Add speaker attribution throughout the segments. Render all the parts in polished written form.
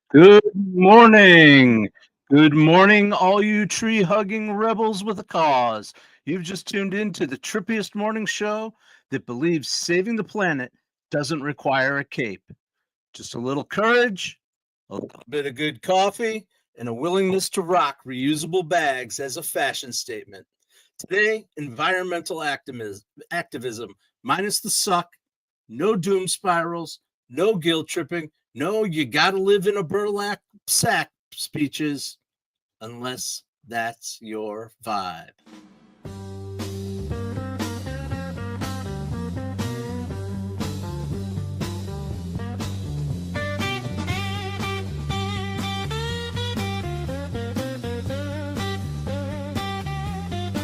Speaker 1: Good morning. Good morning, all you tree hugging rebels with a cause. You've just tuned in to the trippiest morning show that believes saving the planet doesn't require a cape. Just a little courage, a little bit of good coffee, and a willingness to rock reusable bags as a fashion statement. Today, environmental activism minus the suck, no doom spirals, no guilt tripping, no you gotta live in a burlap sack speeches, unless that's your vibe.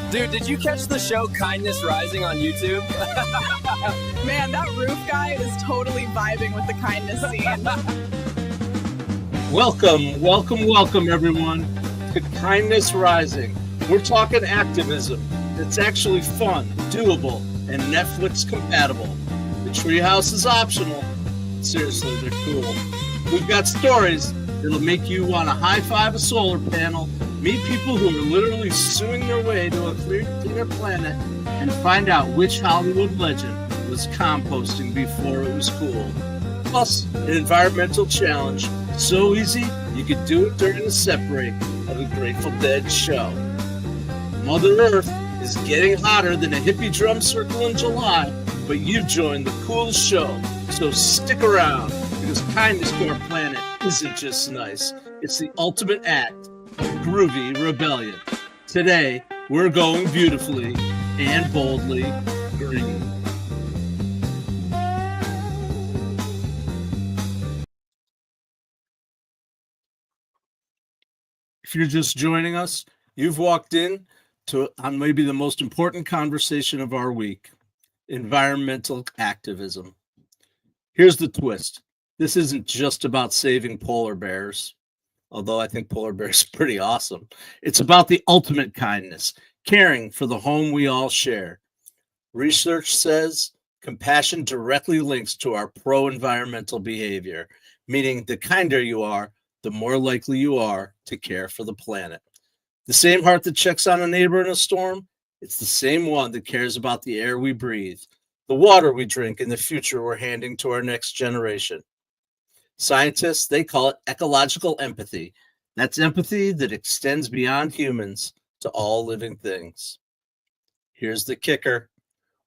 Speaker 2: Dude, did you catch the show Kindness Rising on YouTube?
Speaker 3: Man, that Rouff guy is totally vibing with the kindness scene.
Speaker 1: Welcome, everyone, to Kindness Rising. We're talking activism. It's actually fun, doable, and Netflix compatible. The treehouse is optional. Seriously, they're cool. We've got stories that'll make you want to high-five a solar panel, meet people who are literally suing their way to a cleaner planet, and find out which Hollywood legend was composting before it was cool. Plus, an environmental challenge so easy you could do it during the set break of a Grateful Dead show. Mother Earth is getting hotter than a hippie drum circle in July, but you've joined the coolest show, so stick around, because kindness to our planet isn't just nice, it's the ultimate act of groovy rebellion. Today, we're going beautifully and boldly green. If you're just joining us, you've walked in on maybe the most important conversation of our week, environmental activism. Here's the twist. This isn't just about saving polar bears, although I think polar bears are pretty awesome. It's about the ultimate kindness, caring for the home we all share. Research says compassion directly links to our pro-environmental behavior, meaning the kinder you are, the more likely you are to care for the planet. The same heart that checks on a neighbor in a storm, it's the same one that cares about the air we breathe, the water we drink, and the future we're handing to our next generation. Scientists, they call it ecological empathy. That's empathy that extends beyond humans to all living things. Here's the kicker.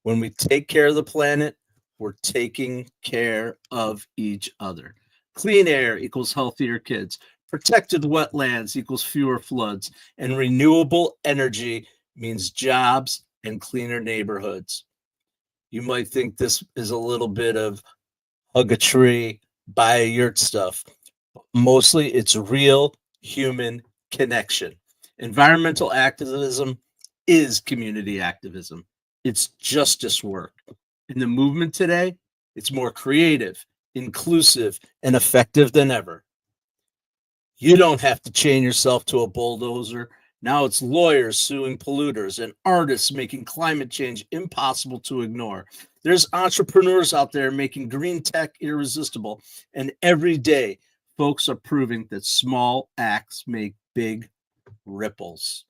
Speaker 1: When we take care of the planet, we're taking care of each other. Clean air equals healthier kids. Protected wetlands equals fewer floods. And renewable energy means jobs and cleaner neighborhoods. You might think this is a little bit of hug a tree, buy a yurt stuff. Mostly it's real human connection. Environmental activism is community activism. It's justice work. In the movement today, it's more creative, inclusive, and effective than ever. You don't have to chain yourself to a bulldozer. Now it's lawyers suing polluters and artists making climate change impossible to ignore. There's entrepreneurs out there making green tech irresistible. And every day, folks are proving that small acts make big ripples.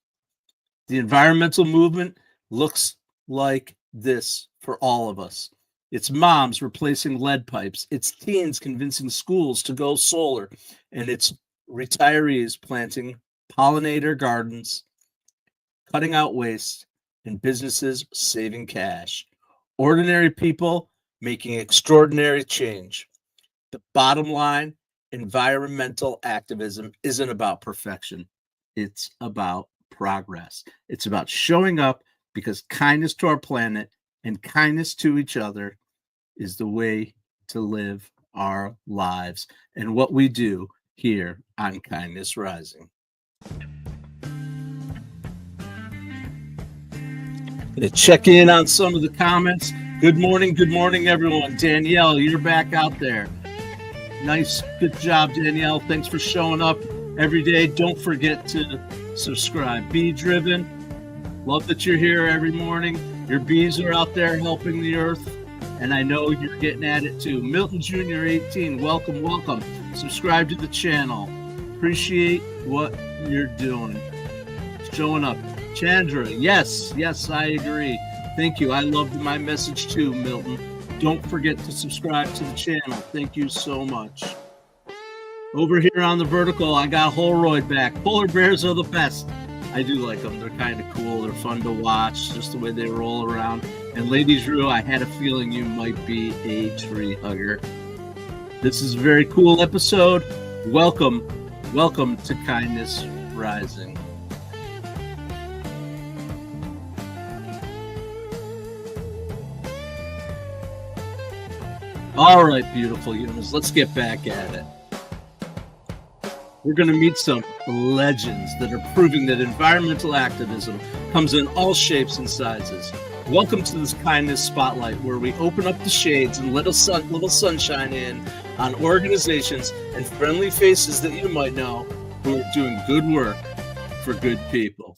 Speaker 1: The environmental movement looks like this for all of us. It's moms replacing lead pipes. It's teens convincing schools to go solar. And it's retirees planting pollinator gardens, cutting out waste, and businesses saving cash. Ordinary people making extraordinary change. The bottom line, environmental activism isn't about perfection. It's about progress. It's about showing up because kindness to our planet and kindness to each other is the way to live our lives and what we do here on Kindness Rising. To check in on some of the comments. Good morning, everyone. Danielle, you're back out there. Nice, good job, Danielle. Thanks for showing up every day. Don't forget to subscribe. Be driven. Love that you're here every morning. Your bees are out there helping the earth. and I know you're getting at it too. Milton Jr. 18, welcome, welcome. Subscribe to the channel. Appreciate what you're doing. Showing up. Chandra, yes, I agree. Thank you. I loved my message too, Milton. Don't forget to subscribe to the channel. Thank you so much. Over here on the vertical, I got Holroyd back. Polar bears are the best. I do like them. They're kind of cool. They're fun to watch, just the way they roll around. And Lady Drew, I had a feeling you might be a tree hugger. This is a very cool episode. Welcome to Kindness Rising. All right, beautiful humans, let's get back at it. We're going to meet some legends that are proving that environmental activism comes in all shapes and sizes. Welcome to this Kindness Spotlight, where we open up the shades and little sunshine in on organizations and friendly faces that you might know who are doing good work for good people.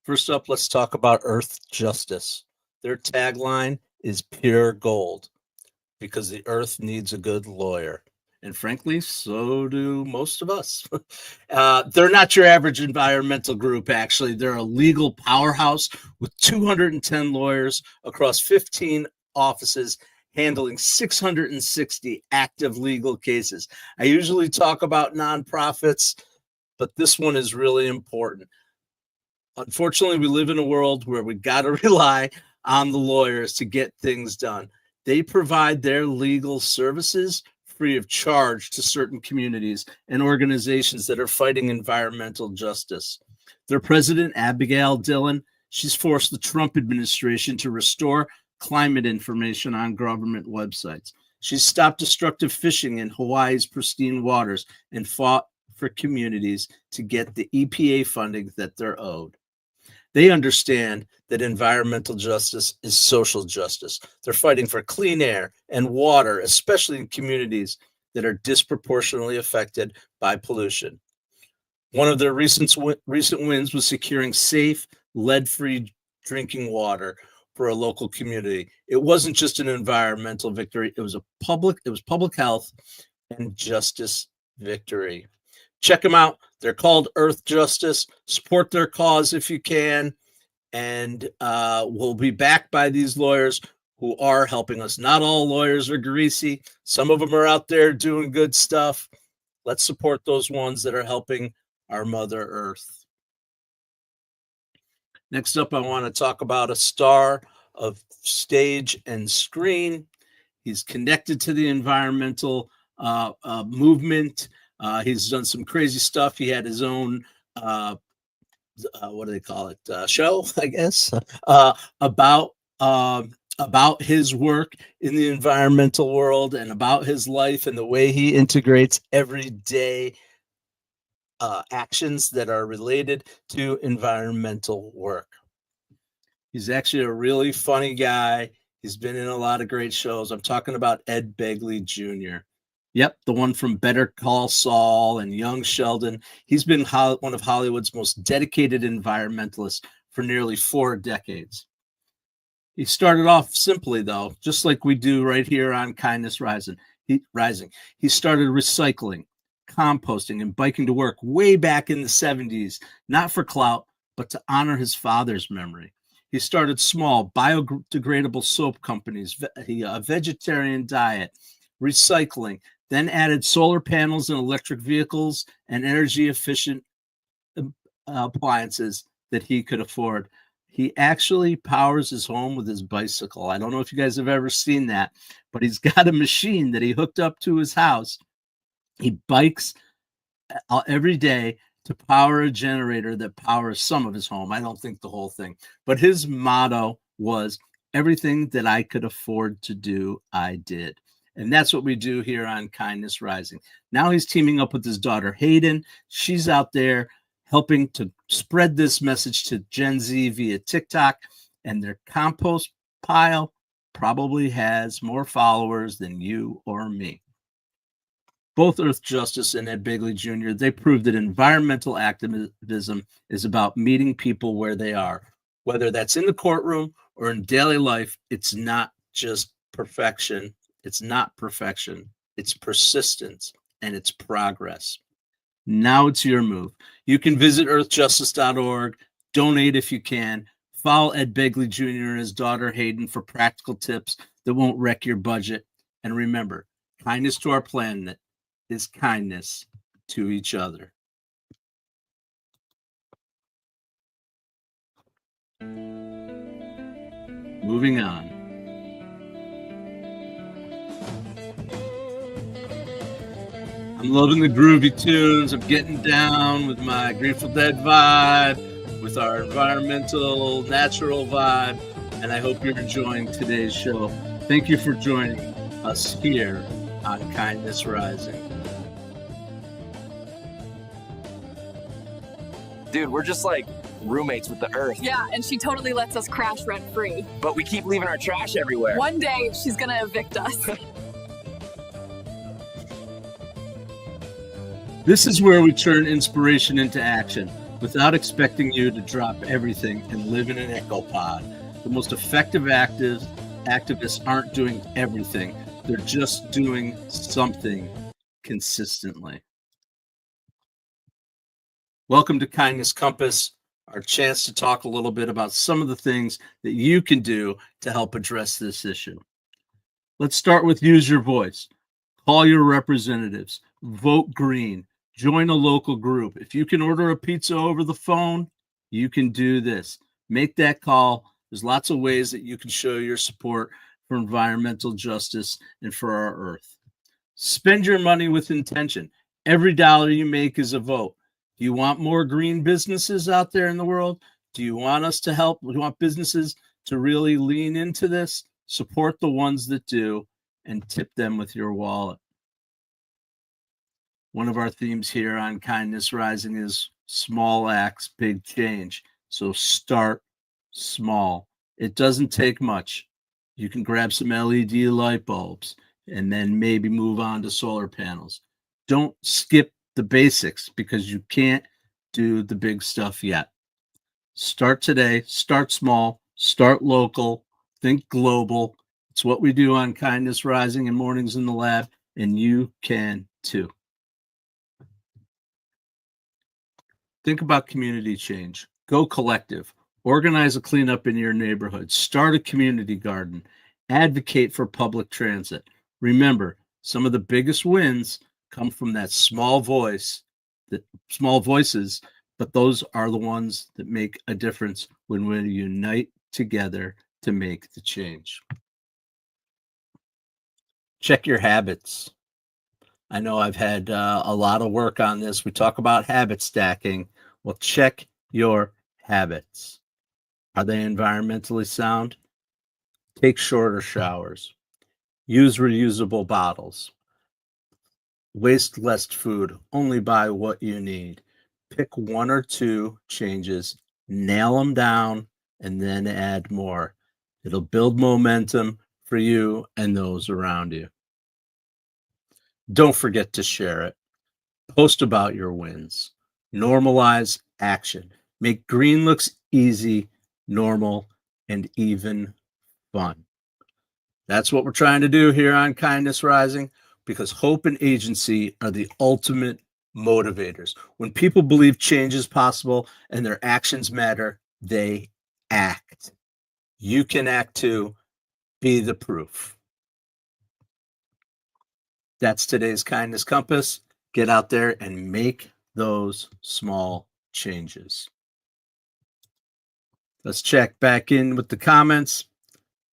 Speaker 1: First up, let's talk about Earthjustice. Their tagline is pure gold, because the earth needs a good lawyer. And frankly, so do most of us. They're not your average environmental group, actually. They're a legal powerhouse with 210 lawyers across 15 offices, handling 660 active legal cases. I usually talk about nonprofits, but this one is really important. Unfortunately, we live in a world where we got to rely on the lawyers to get things done. They provide their legal services free of charge to certain communities and organizations that are fighting environmental justice. Their president, Abigail Dillon, she's forced the Trump administration to restore climate information on government websites. She's stopped destructive fishing in Hawaii's pristine waters and fought for communities to get the EPA funding that they're owed. They understand that environmental justice is social justice. They're fighting for clean air and water, especially in communities that are disproportionately affected by pollution. One of their recent wins was securing safe, lead-free drinking water for a local community. It wasn't just an environmental victory; it was public health and justice victory. Check them out. They're called Earthjustice. Support their cause if you can. And we'll be backed by these lawyers who are helping us. Not all lawyers are greasy. Some of them are out there doing good stuff. Let's support those ones that are helping our Mother Earth. Next up, I want to talk about a star of stage and screen. He's connected to the environmental movement. He's done some crazy stuff. He had his own, what do they call it? Show, I guess, about his work in the environmental world and about his life and the way he integrates everyday actions that are related to environmental work. He's actually a really funny guy. He's been in a lot of great shows. I'm talking about Ed Begley Jr. Yep, the one from Better Call Saul and Young Sheldon. He's been one of Hollywood's most dedicated environmentalists for nearly 4 decades. He started off simply, though, just like we do right here on Kindness Rising. He started recycling, composting, and biking to work way back in the 70s, not for clout, but to honor his father's memory. He started small, biodegradable soap companies, a vegetarian diet, recycling, then added solar panels and electric vehicles and energy-efficient appliances that he could afford. He actually powers his home with his bicycle. I don't know if you guys have ever seen that, but he's got a machine that he hooked up to his house. He bikes every day to power a generator that powers some of his home. I don't think the whole thing. But his motto was, everything that I could afford to do, I did. And that's what we do here on Kindness Rising. Now he's teaming up with his daughter, Hayden. She's out there helping to spread this message to Gen Z via TikTok. And their compost pile probably has more followers than you or me. Both Earthjustice and Ed Begley Jr., they proved that environmental activism is about meeting people where they are, whether that's in the courtroom or in daily life, it's not just perfection. It's not perfection. It's persistence and it's progress. Now it's your move. You can visit earthjustice.org, donate if you can, follow Ed Begley Jr. and his daughter Hayden for practical tips that won't wreck your budget. And remember, kindness to our planet is kindness to each other. Moving on. I'm loving the groovy tunes. I'm getting down with my Grateful Dead vibe, with our environmental, natural vibe, and I hope you're enjoying today's show. Thank you for joining us here on Kindness Rising.
Speaker 2: Dude, we're just like roommates with the earth.
Speaker 3: Yeah, and she totally lets us crash rent free.
Speaker 2: But we keep leaving our trash everywhere.
Speaker 3: One day she's gonna evict us.
Speaker 1: This is where we turn inspiration into action without expecting you to drop everything and live in an echo pod. The most effective activists aren't doing everything. They're just doing something consistently. Welcome to Kindness Compass, our chance to talk a little bit about some of the things that you can do to help address this issue. Let's start with use your voice. Call your representatives. Vote green. Join a local group. If you can order a pizza over the phone, you can do this. Make that call. There's lots of ways that you can show your support for environmental justice and for our earth. Spend your money with intention. Every dollar you make is a vote. Do you want more green businesses out there in the world? Do you want us to help? Do you want businesses to really lean into this? Support the ones that do and tip them with your wallet. One of our themes here on Kindness Rising is small acts, big change. So start small. It doesn't take much. You can grab some LED light bulbs and then maybe move on to solar panels. Don't skip the basics because you can't do the big stuff yet. Start today, start small, start local, think global. It's what we do on Kindness Rising and Mornings in the Lab, and you can too. Think about community change. Go collective. Organize a cleanup in your neighborhood. Start a community garden. Advocate for public transit. Remember, some of the biggest wins come from that small voices, but those are the ones that make a difference when we unite together to make the change. Check your habits. I know I've had a lot of work on this. We talk about habit stacking. Well, check your habits. Are they environmentally sound? Take shorter showers. Use reusable bottles. Waste less food. Only buy what you need. Pick one or two changes, nail them down, and then add more. It'll build momentum for you and those around you. Don't forget to share it. Post about your wins. Normalize action. Make green looks easy, normal, and even fun. That's what we're trying to do here on Kindness Rising, because hope and agency are the ultimate motivators. When people believe change is possible and their actions matter, they act. You can act too. Be the proof. That's today's Kindness Compass. Get out there and make those small changes. Let's check back in with the comments.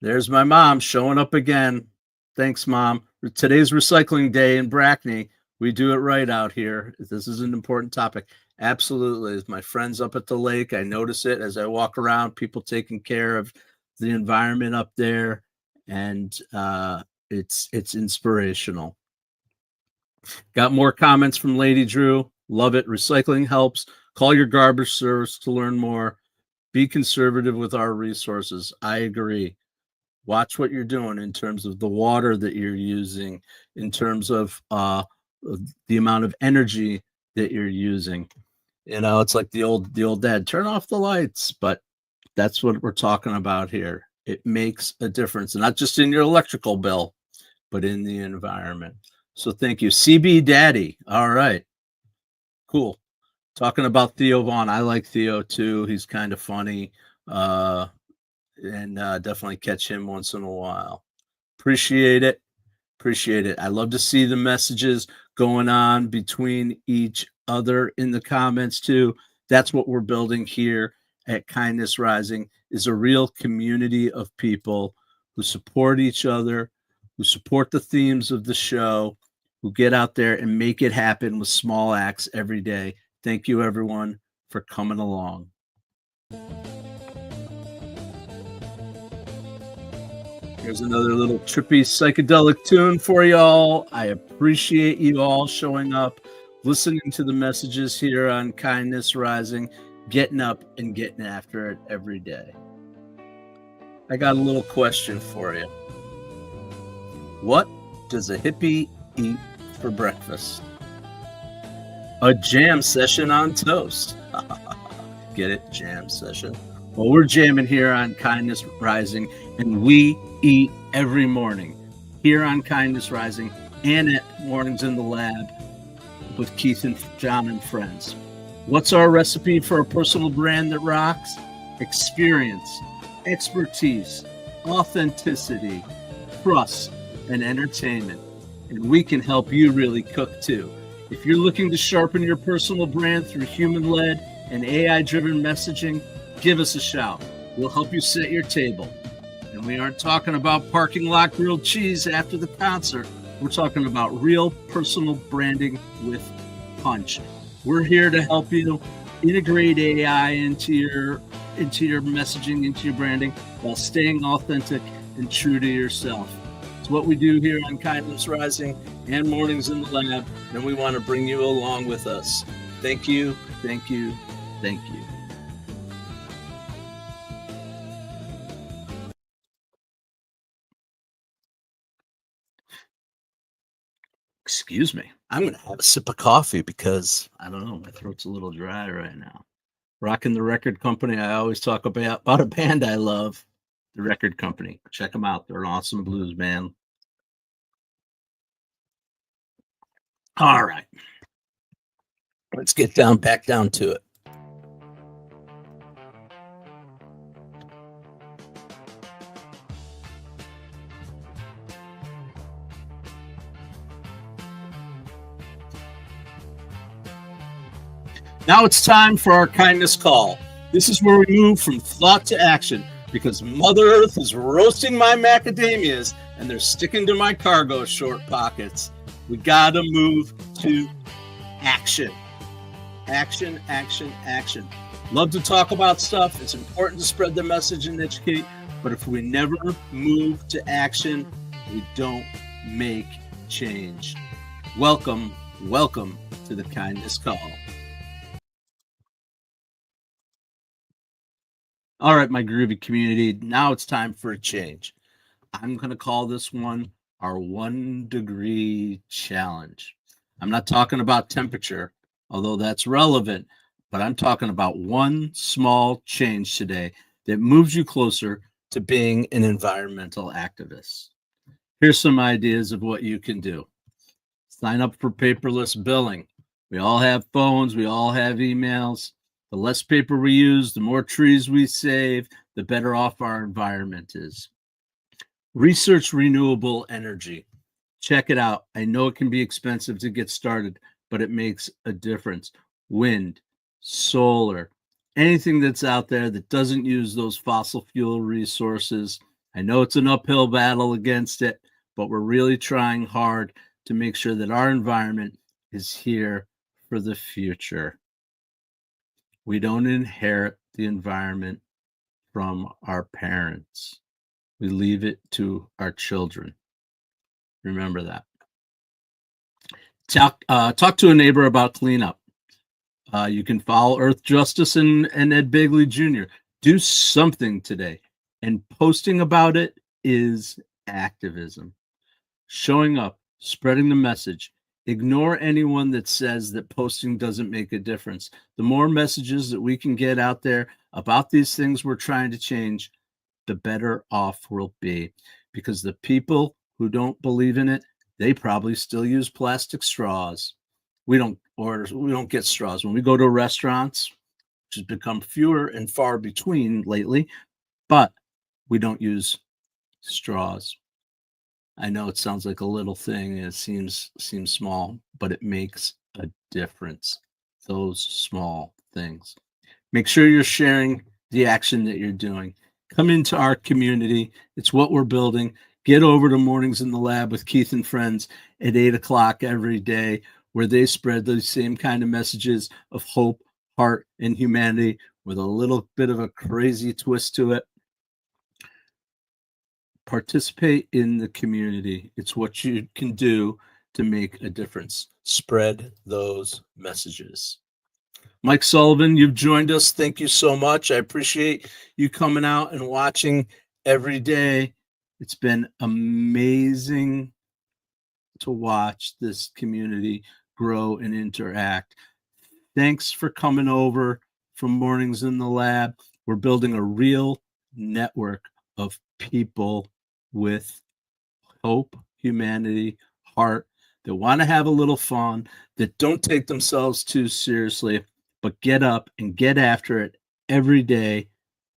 Speaker 1: There's my mom showing up again. Thanks, Mom. Today's recycling day in Brackney. We do it right out here. This is an important topic. Absolutely. As my friends up at the lake, I notice it as I walk around, people taking care of the environment up there. And it's inspirational. Got more comments from Lady Drew. Love it. Recycling helps. Call your garbage service to learn more. Be conservative with our resources. I agree. Watch what you're doing in terms of the water that you're using, in terms of the amount of energy that you're using. You know, it's like the old dad, turn off the lights, but that's what we're talking about here. It makes a difference, not just in your electrical bill, but in the environment. So thank you. CB Daddy. All right. Cool. Talking about Theo Vaughn. I like Theo too. He's kind of funny. And definitely catch him once in a while. Appreciate it. Appreciate it. I love to see the messages going on between each other in the comments too. That's what we're building here at Kindness Rising, is a real community of people who support each other, who support the themes of the show, who get out there and make it happen with small acts every day. Thank you, everyone, for coming along. Here's another little trippy psychedelic tune for y'all. I appreciate you all showing up, listening to the messages here on Kindness Rising, getting up and getting after it every day. I got a little question for you. What does a hippie eat for breakfast? A jam session on toast. Get it? Jam session. Well, we're jamming here on Kindness Rising, and we eat every morning here on Kindness Rising and at Mornings in the Lab with Keith and John and friends. What's our recipe for a personal brand that rocks? Experience, expertise, authenticity, trust, and entertainment. And we can help you really cook too. If you're looking to sharpen your personal brand through human-led and AI-driven messaging, give us a shout. We'll help you set your table. And we aren't talking about parking lot grilled cheese after the concert. We're talking about real personal branding with punch. We're here to help you integrate AI into your messaging, into your branding, while staying authentic and true to yourself. It's what we do here on Kindness Rising and Mornings in the Lab, and we want to bring you along with us. Thank you, thank you, thank you. Excuse me. I'm going to have a sip of coffee because, I don't know, my throat's a little dry right now. Rocking the Record Company. I always talk about a band I love, the Record Company. Check them out. They're an awesome blues band. All right. Let's get back down to it. Now it's time for our kindness call. This is where we move from thought to action, because Mother Earth is roasting my macadamias and they're sticking to my cargo short pockets. We gotta move to action. Action, action, action. Love to talk about stuff. It's important to spread the message and educate, but if we never move to action, we don't make change. Welcome, welcome to the Kindness Call. All right, my groovy community, now it's time for a change. I'm going to call this one our 1 degree challenge. I'm not talking about temperature, although that's relevant, but I'm talking about one small change today that moves you closer to being an environmental activist. Here's some ideas of what you can do. Sign up for paperless billing. We all have phones, we all have emails. The less paper we use, the more trees we save, the better off our environment is. Research renewable energy. Check it out. I know it can be expensive to get started, but it makes a difference. Wind, solar, anything that's out there that doesn't use those fossil fuel resources. I know it's an uphill battle against it, but we're really trying hard to make sure that our environment is here for the future. We don't inherit the environment from our parents. We leave it to our children. Remember that. Talk to a neighbor about cleanup. You can follow Earthjustice and Ed Begley Jr. Do something today. And posting about it is activism. Showing up, spreading the message. Ignore anyone that says that posting doesn't make a difference. The more messages that we can get out there about these things we're trying to change, the better off we'll be. Because the people who don't believe in it, they probably still use plastic straws. We don't get straws. When we go to restaurants, which has become fewer and far between lately, but we don't use straws. I know it sounds like a little thing and it seems small, but it makes a difference. Those small things. Make sure you're sharing the action that you're doing. Come into our community. It's what we're building. Get over to Mornings in the Lab with Keith and friends at 8 o'clock every day, where they spread those same kind of messages of hope, heart, and humanity with a little bit of a crazy twist to it. Participate in the community. It's what you can do to make a difference. Spread those messages. Mike Sullivan, you've joined us. Thank you so much. I appreciate you coming out and watching every day. It's been amazing to watch this community grow and interact. Thanks for coming over from Mornings in the Lab. We're building a real network of people with hope, humanity, heart, that want to have a little fun, that don't take themselves too seriously, but get up and get after it every day.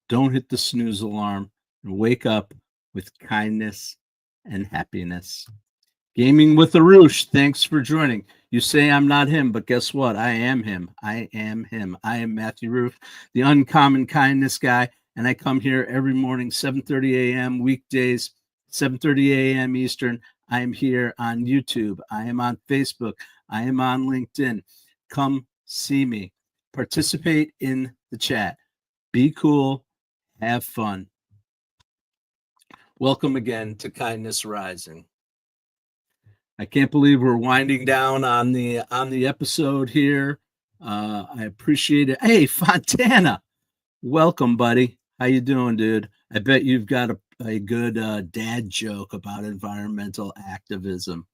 Speaker 1: Don't hit the snooze alarm and wake up with kindness and happiness. Gaming with the Rouff, thanks for joining. You say I'm not him, but guess what? I am him. I am him. I am Matthew Rouff, the uncommon kindness guy, and I come here every morning, 7:30 a.m., weekdays, 7:30 a.m. Eastern. I am here on YouTube. I am on Facebook. I am on LinkedIn. Come see me. Participate in the chat. Be cool. Have fun. Welcome again to Kindness Rising. I can't believe we're winding down on the episode here. I appreciate it. Hey, Fontana, welcome, buddy. How you doing, dude? I bet you've got a good dad joke about environmental activism.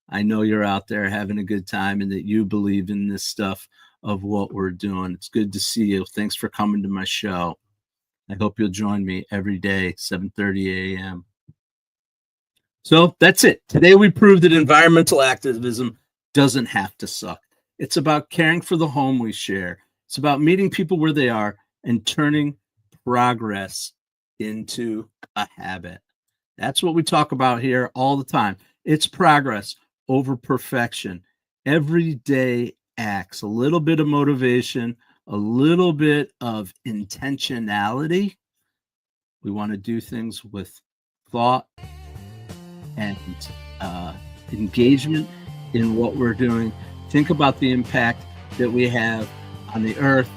Speaker 1: I know you're out there having a good time and that you believe in this stuff of what we're doing. It's good to see you. Thanks for coming to my show. I hope you'll join me every day, 7:30 a.m. So that's it. Today we proved that environmental activism doesn't have to suck. It's about caring for the home we share. It's about meeting people where they are and turning progress into a habit. That's what we talk about here all the time. It's progress over perfection. Everyday acts, a little bit of motivation, a little bit of intentionality. We want to do things with thought and engagement in what we're doing. Think about the impact that we have on the earth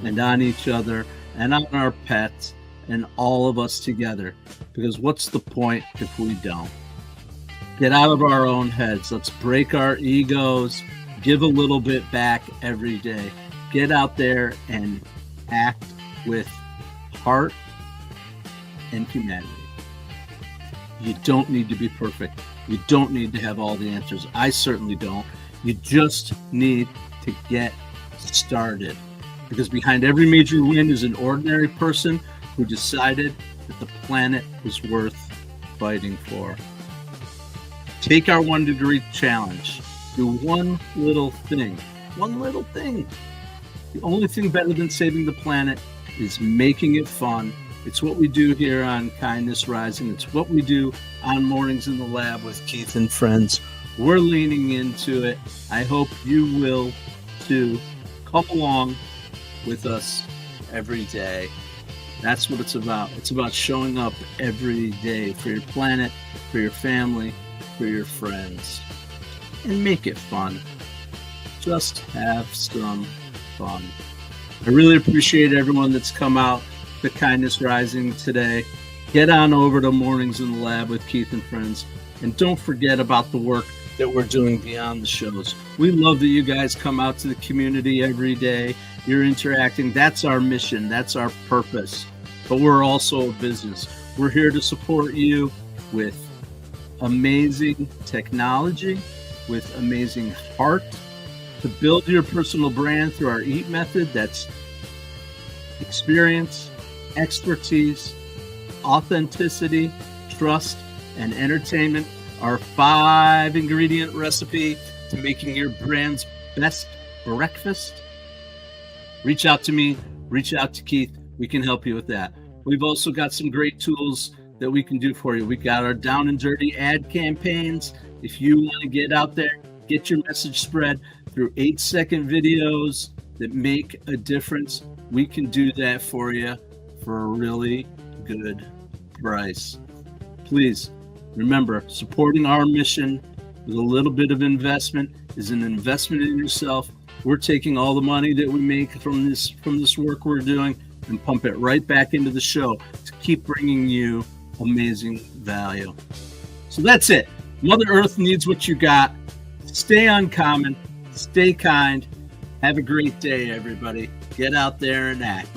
Speaker 1: and on each other and on our pets and all of us together. Because what's the point if we don't? Get out of our own heads. Let's break our egos. Give a little bit back every day. Get out there and act with heart and humanity. You don't need to be perfect. You don't need to have all the answers. I certainly don't. You just need to get started. Because behind every major win is an ordinary person who decided that the planet was worth fighting for. Take our 1 degree challenge. Do one little thing. One little thing. The only thing better than saving the planet is making it fun. It's what we do here on Kindness Rising. It's what we do on Mornings in the Lab with Keith and friends. We're leaning into it. I hope you will too. Come along with us every day. That's what it's about. It's about showing up every day for your planet, for your family, for your friends. And make it fun. Just have some fun. I really appreciate everyone that's come out to Kindness Rising today. Get on over to Mornings in the Lab with Keith and friends. And don't forget about the work that we're doing beyond the shows. We love that you guys come out to the community every day. You're interacting. That's our mission. That's our purpose. But we're also a business. We're here to support you with amazing technology, with amazing heart, to build your personal brand through our EAT method. That's experience, expertise, authenticity, trust, and entertainment, our 5-ingredient recipe to making your brand's best breakfast. Reach out to me, reach out to Keith. We can help you with that. We've also got some great tools that we can do for you. We got our down and dirty ad campaigns. If you want to get out there, get your message spread through 8-second videos that make a difference, we can do that for you for a really good price. Please remember, supporting our mission with a little bit of investment is an investment in yourself. We're taking all the money that we make from this work we're doing and pump it right back into the show to keep bringing you amazing value. So that's it. Mother Earth needs what you got. Stay uncommon, stay kind. Have a great day, everybody. Get out there and act.